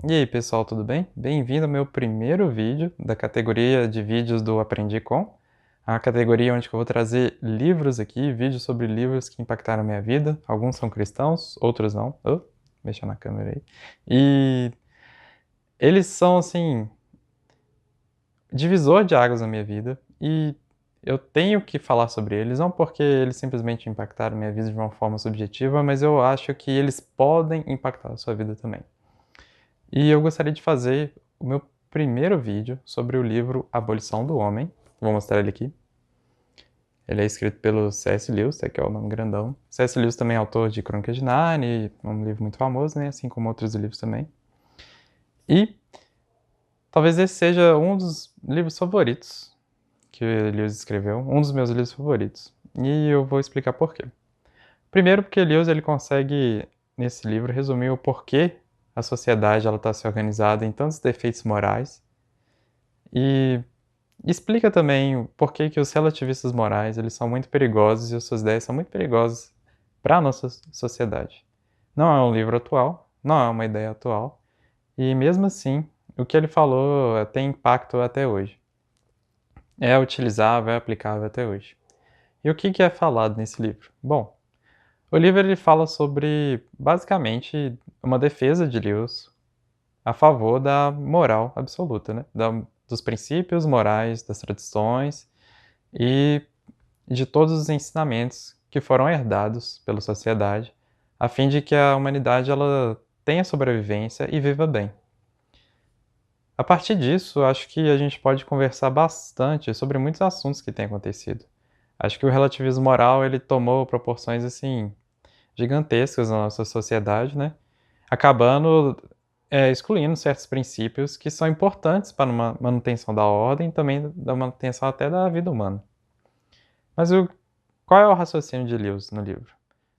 E aí pessoal, tudo bem? Bem-vindo ao meu primeiro vídeo da categoria de vídeos do Aprendi Com, a categoria onde eu vou trazer livros aqui, vídeos sobre livros que impactaram a minha vida. Alguns são cristãos, outros não. Oh, mexer na câmera aí. E eles são, assim, divisor de águas na minha vida e eu tenho que falar sobre eles, não porque eles simplesmente impactaram a minha vida de uma forma subjetiva, mas eu acho que eles podem impactar a sua vida também. E eu gostaria de fazer o meu primeiro vídeo sobre o livro Abolição do Homem. Vou mostrar ele aqui. Ele é escrito pelo C.S. Lewis, que é o nome grandão. C.S. Lewis também é autor de Crônicas de Nárnia, um livro muito famoso, né? Assim como outros livros também. E talvez esse seja um dos livros favoritos que o Lewis escreveu, um dos meus livros favoritos. E eu vou explicar por quê. Primeiro porque Lewis ele consegue, nesse livro, resumir o porquê a sociedade está se organizada em tantos defeitos morais e explica também o porquê que os relativistas morais eles são muito perigosos e as suas ideias são muito perigosas para a nossa sociedade. Não é um livro atual, não é uma ideia atual, e mesmo assim, o que ele falou tem impacto até hoje. É utilizável, é aplicável até hoje. E o que é falado nesse livro? Bom, o livro ele fala sobre, basicamente, uma defesa de Lewis a favor da moral absoluta, né? Dos princípios morais, das tradições e de todos os ensinamentos que foram herdados pela sociedade, a fim de que a humanidade ela tenha sobrevivência e viva bem. A partir disso, acho que a gente pode conversar bastante sobre muitos assuntos que têm acontecido. Acho que o relativismo moral ele tomou proporções assim gigantescas na nossa sociedade, né? Acabando excluindo certos princípios que são importantes para a manutenção da ordem e também da manutenção até da vida humana. Mas qual é o raciocínio de Lewis no livro?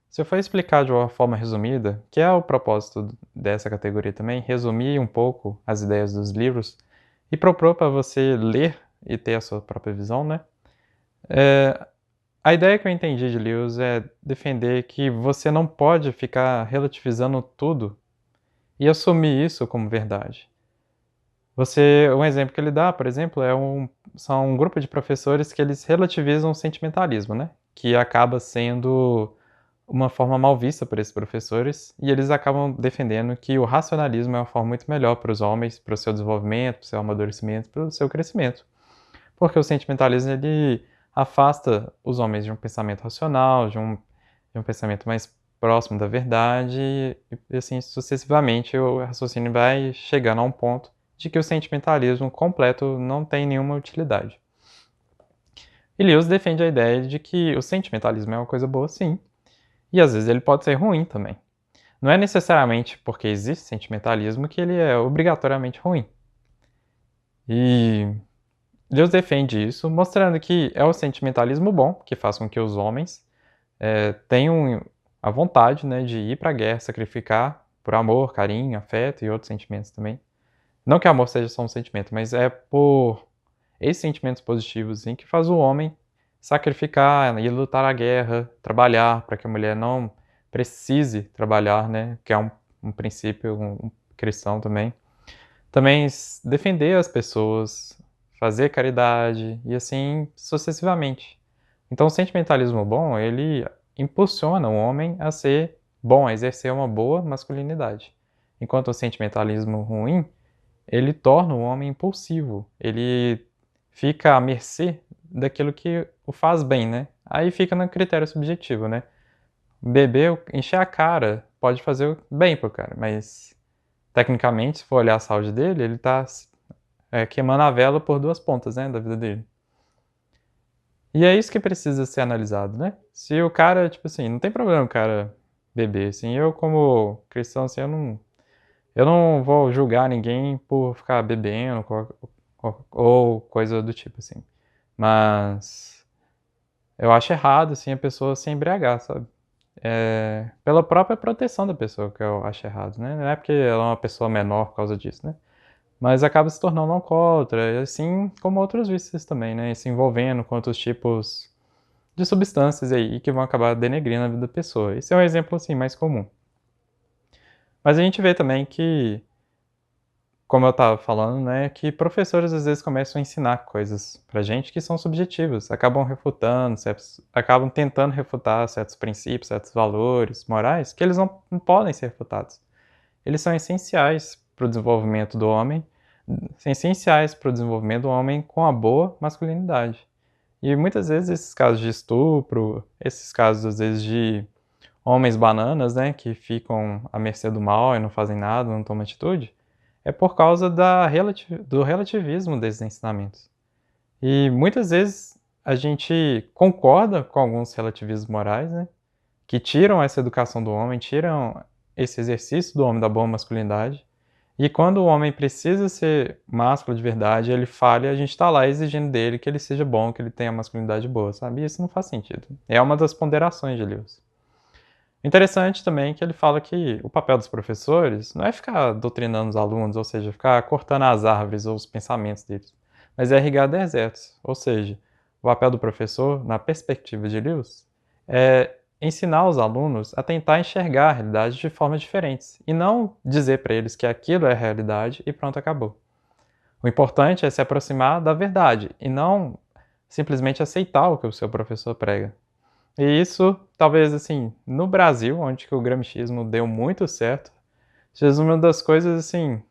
Se eu for explicar de uma forma resumida, que é o propósito dessa categoria também, resumir um pouco as ideias dos livros e propor para você ler e ter a sua própria visão, né? A ideia que eu entendi de Lewis é defender que você não pode ficar relativizando tudo e assumir isso como verdade. Um exemplo que ele dá, por exemplo, são um grupo de professores que eles relativizam o sentimentalismo, né? Que acaba sendo uma forma mal vista por esses professores, e eles acabam defendendo que o racionalismo é uma forma muito melhor para os homens, para o seu desenvolvimento, para o seu amadurecimento, para o seu crescimento. Porque o sentimentalismo ele afasta os homens de um pensamento racional, de um pensamento mais próximo da verdade, e assim sucessivamente o raciocínio vai chegando a um ponto de que o sentimentalismo completo não tem nenhuma utilidade. E Lewis defende a ideia de que o sentimentalismo é uma coisa boa, sim, e às vezes ele pode ser ruim também. Não é necessariamente porque existe sentimentalismo que ele é obrigatoriamente ruim. E Deus defende isso, mostrando que é o sentimentalismo bom, que faz com que os homens tenham a vontade, né, de ir para a guerra, sacrificar por amor, carinho, afeto e outros sentimentos também. Não que amor seja só um sentimento, mas é por esses sentimentos positivos assim, que faz o homem sacrificar, ir lutar a guerra, trabalhar para que a mulher não precise trabalhar, né, que é um princípio cristão também. Também defender as pessoas, fazer caridade e assim sucessivamente. Então o sentimentalismo bom, ele impulsiona o homem a ser bom, a exercer uma boa masculinidade. Enquanto o sentimentalismo ruim, ele torna o homem impulsivo, ele fica à mercê daquilo que o faz bem, né? Aí fica no critério subjetivo, né? Beber, encher a cara, pode fazer bem pro cara, mas tecnicamente, se for olhar a saúde dele, ele tá queimando a vela por duas pontas, né, da vida dele. E é isso que precisa ser analisado, né? Se o cara, tipo assim, não tem problema o cara beber, assim, eu como cristão, assim, eu não vou julgar ninguém por ficar bebendo ou coisa do tipo, assim. Mas eu acho errado, assim, a pessoa se embriagar, sabe? Pela própria proteção da pessoa que eu acho errado, né? Não é porque ela é uma pessoa menor por causa disso, né? Mas acaba se tornando um alcoólatra, assim como outros vícios também, né? E se envolvendo com outros tipos de substâncias aí que vão acabar denegrindo a vida da pessoa. Esse é um exemplo, assim, mais comum. Mas a gente vê também que como eu estava falando, né, que professores às vezes começam a ensinar coisas pra gente que são subjetivas, acabam tentando refutar certos princípios, certos valores morais que eles não podem ser refutados. Eles são essenciais para o desenvolvimento do homem, são essenciais para o desenvolvimento do homem com a boa masculinidade. E muitas vezes esses casos de estupro, esses casos às vezes de homens bananas, né, que ficam à mercê do mal e não fazem nada, não tomam atitude, é por causa do relativismo desses ensinamentos. E muitas vezes a gente concorda com alguns relativismos morais, né, que tiram essa educação do homem, tiram esse exercício do homem da boa masculinidade. E quando o homem precisa ser másculo de verdade, ele falha, a gente está lá exigindo dele que ele seja bom, que ele tenha masculinidade boa, sabe? E isso não faz sentido. É uma das ponderações de Lewis. Interessante também que ele fala que o papel dos professores não é ficar doutrinando os alunos, ou seja, ficar cortando as árvores ou os pensamentos deles, mas é irrigar desertos. Ou seja, o papel do professor, na perspectiva de Lewis, é ensinar os alunos a tentar enxergar a realidade de formas diferentes e não dizer para eles que aquilo é a realidade e pronto, acabou. O importante é se aproximar da verdade e não simplesmente aceitar o que o seu professor prega. E isso, talvez, assim, no Brasil, onde que o gramscismo deu muito certo, seja uma das coisas, assim,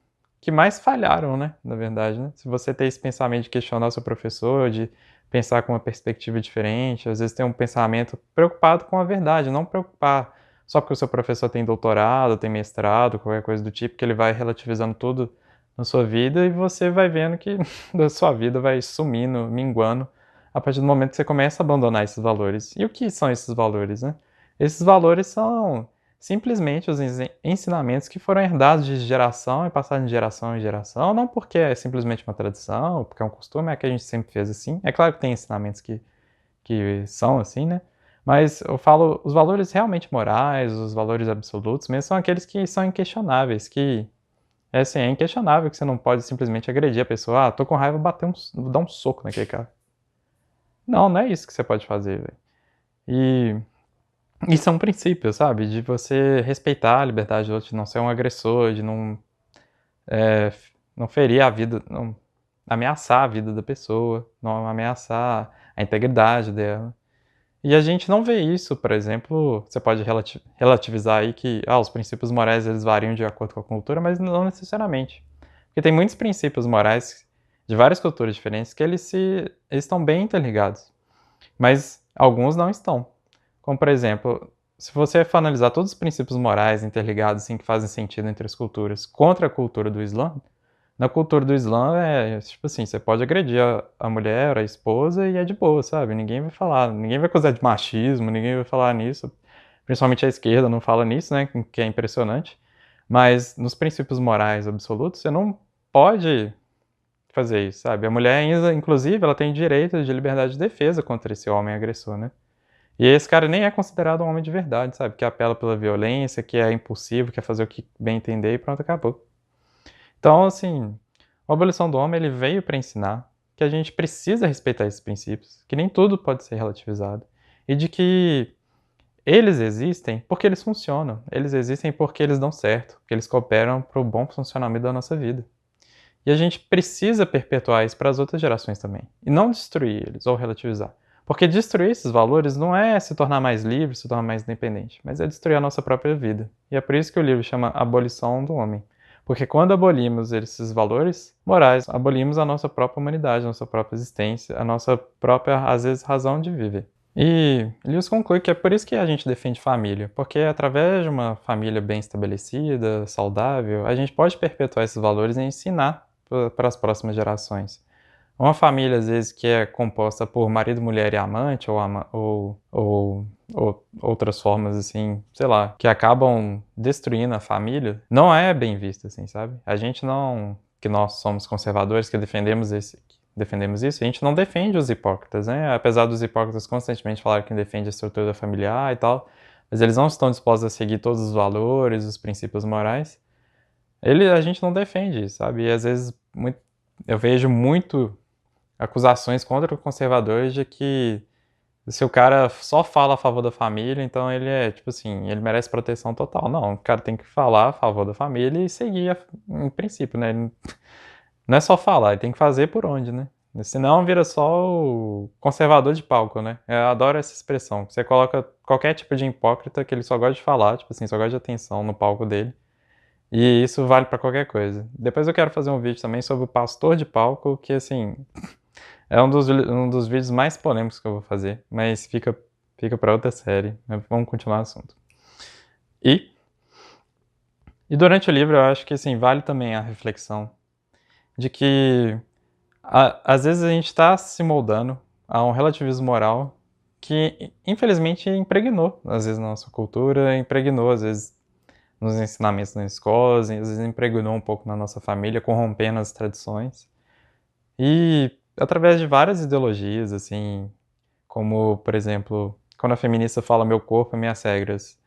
que mais falharam, né, na verdade, né. Se você tem esse pensamento de questionar o seu professor, de pensar com uma perspectiva diferente, às vezes ter um pensamento preocupado com a verdade, não preocupar só porque o seu professor tem doutorado, tem mestrado, qualquer coisa do tipo, que ele vai relativizando tudo na sua vida e você vai vendo que a sua vida vai sumindo, minguando, a partir do momento que você começa a abandonar esses valores. E o que são esses valores, né? Esses valores são simplesmente os ensinamentos que foram herdados de geração e passados de geração em geração, não porque é simplesmente uma tradição, porque é um costume, é que a gente sempre fez assim. É claro que tem ensinamentos que são assim, né? Mas eu falo, os valores realmente morais, os valores absolutos mesmo, são aqueles que são inquestionáveis, que é assim, é inquestionável que você não pode simplesmente agredir a pessoa. Ah, tô com raiva, vou dar um soco naquele cara. Não, não é isso que você pode fazer, velho. E são princípios, sabe, de você respeitar a liberdade do outro, de não ser um agressor, de não, não ferir a vida, não ameaçar a vida da pessoa, não ameaçar a integridade dela. E a gente não vê isso, por exemplo, você pode relativizar aí que, os princípios morais eles variam de acordo com a cultura, mas não necessariamente. Porque tem muitos princípios morais de várias culturas diferentes que eles estão bem interligados, mas alguns não estão. Como, por exemplo, se você for analisar todos os princípios morais interligados, assim, que fazem sentido entre as culturas, contra a cultura do Islã, na cultura do Islã é, tipo assim, você pode agredir a mulher, a esposa e é de boa, sabe? Ninguém vai falar, ninguém vai acusar de machismo, ninguém vai falar nisso. Principalmente a esquerda não fala nisso, né? Que é impressionante. Mas nos princípios morais absolutos, você não pode fazer isso, sabe? A mulher ainda, inclusive, ela tem direito de liberdade de defesa contra esse homem agressor, né? E esse cara nem é considerado um homem de verdade, sabe? Que apela pela violência, que é impulsivo, quer fazer o que bem entender e pronto, acabou. Então, assim, a abolição do homem ele veio para ensinar que a gente precisa respeitar esses princípios, que nem tudo pode ser relativizado, e de que eles existem porque eles funcionam, eles existem porque eles dão certo, porque eles cooperam para o bom funcionamento da nossa vida. E a gente precisa perpetuar isso para as outras gerações também, e não destruir eles ou relativizar. Porque destruir esses valores não é se tornar mais livre, se tornar mais independente, mas é destruir a nossa própria vida. E é por isso que o livro chama Abolição do Homem. Porque quando abolimos esses valores morais, abolimos a nossa própria humanidade, a nossa própria existência, a nossa própria, às vezes, razão de viver. E Lewis conclui que é por isso que a gente defende família, porque através de uma família bem estabelecida, saudável, a gente pode perpetuar esses valores e ensinar para as próximas gerações. Uma família, às vezes, que é composta por marido, mulher e amante, ou outras formas, assim, sei lá, que acabam destruindo a família, não é bem vista, assim, sabe? A gente não, que nós somos conservadores, que defendemos isso, a gente não defende os hipócritas, né? Apesar dos hipócritas constantemente falarem que defende a estrutura familiar e tal, mas eles não estão dispostos a seguir todos os valores, os princípios morais. A gente não defende, sabe? E às vezes eu vejo muito acusações contra conservadores de que Se o cara só fala a favor da família, então ele é, tipo assim, ele merece proteção total. Não, o cara tem que falar a favor da família e seguir em princípio, né? Ele não é só falar, ele tem que fazer por onde, né? Senão vira só o conservador de palco, né? Eu adoro essa expressão. Você coloca qualquer tipo de hipócrita que ele só gosta de falar, tipo assim, só gosta de atenção no palco dele. E isso vale pra qualquer coisa. Depois eu quero fazer um vídeo também sobre o pastor de palco, que assim, é um dos vídeos mais polêmicos que eu vou fazer, mas fica para outra série. Vamos continuar o assunto. E, e durante o livro eu acho que assim, vale também a reflexão de que às vezes a gente está se moldando a um relativismo moral que infelizmente impregnou às vezes na nossa cultura, impregnou às vezes nos ensinamentos nas escolas, às vezes impregnou um pouco na nossa família, corrompendo as tradições. E através de várias ideologias, assim, como, por exemplo, quando a feminista fala meu corpo, minhas regras.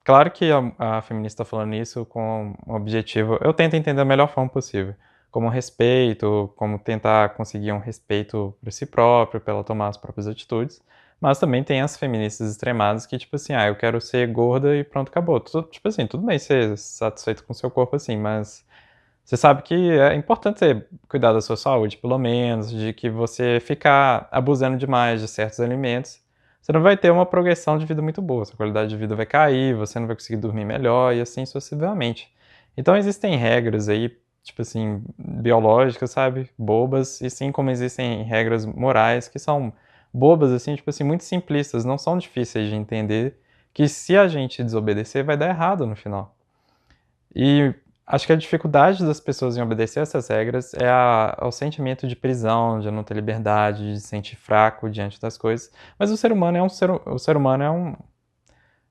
Claro que a feminista está falando isso com um objetivo, eu tento entender da melhor forma possível, como respeito, como tentar conseguir um respeito por si próprio, pra ela tomar as próprias atitudes, mas também tem as feministas extremadas que, tipo assim, eu quero ser gorda e pronto, acabou. Tipo assim, tudo bem ser satisfeito com o seu corpo assim, mas você sabe que é importante você cuidar da sua saúde, pelo menos, de que você ficar abusando demais de certos alimentos, você não vai ter uma progressão de vida muito boa, sua qualidade de vida vai cair, você não vai conseguir dormir melhor e assim sucessivamente. Então existem regras aí, tipo assim, biológicas, sabe, bobas, e sim como existem regras morais que são bobas, assim, tipo assim, muito simplistas, não são difíceis de entender, que se a gente desobedecer vai dar errado no final. E acho que a dificuldade das pessoas em obedecer essas regras é o sentimento de prisão, de não ter liberdade, de se sentir fraco diante das coisas. Mas o ser humano o ser humano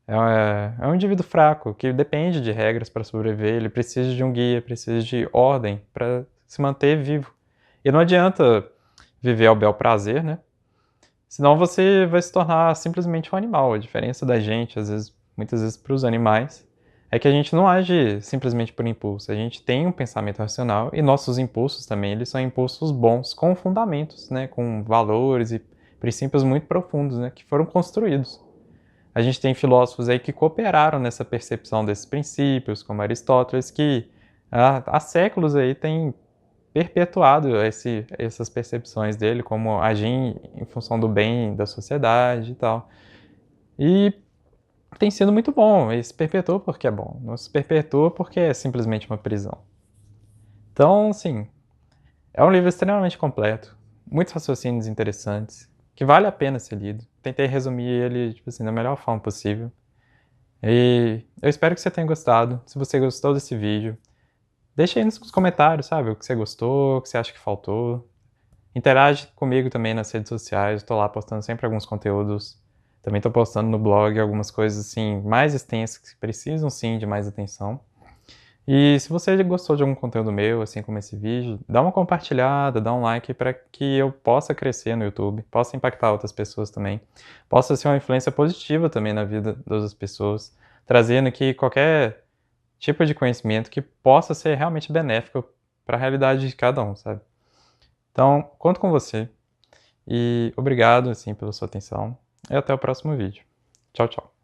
é um indivíduo fraco, que depende de regras para sobreviver, ele precisa de um guia, precisa de ordem para se manter vivo. E não adianta viver ao bel prazer, né? Senão você vai se tornar simplesmente um animal. A diferença da gente, às vezes, muitas vezes para os animais, é que a gente não age simplesmente por impulso. A gente tem um pensamento racional e nossos impulsos também, eles são impulsos bons, com fundamentos, né, com valores e princípios muito profundos, né, que foram construídos. A gente tem filósofos aí que cooperaram nessa percepção desses princípios, como Aristóteles, que há séculos aí tem perpetuado essas percepções dele, como agir em função do bem da sociedade e tal. E tem sido muito bom, e se perpetua porque é bom, não se perpetua porque é simplesmente uma prisão. Então, assim, é um livro extremamente completo, muitos raciocínios interessantes, que vale a pena ser lido. Tentei resumir ele, tipo assim, da melhor forma possível. E eu espero que você tenha gostado. Se você gostou desse vídeo, deixa aí nos comentários, sabe, o que você gostou, o que você acha que faltou. Interage comigo também nas redes sociais, estou lá postando sempre alguns conteúdos. Também estou postando no blog algumas coisas assim mais extensas que precisam sim de mais atenção. E se você gostou de algum conteúdo meu, assim como esse vídeo, dá uma compartilhada, dá um like para que eu possa crescer no YouTube, possa impactar outras pessoas também, possa ser uma influência positiva também na vida das outras pessoas, trazendo aqui qualquer tipo de conhecimento que possa ser realmente benéfico para a realidade de cada um, sabe? Então, conto com você. E obrigado, assim, pela sua atenção. E até o próximo vídeo. Tchau, tchau.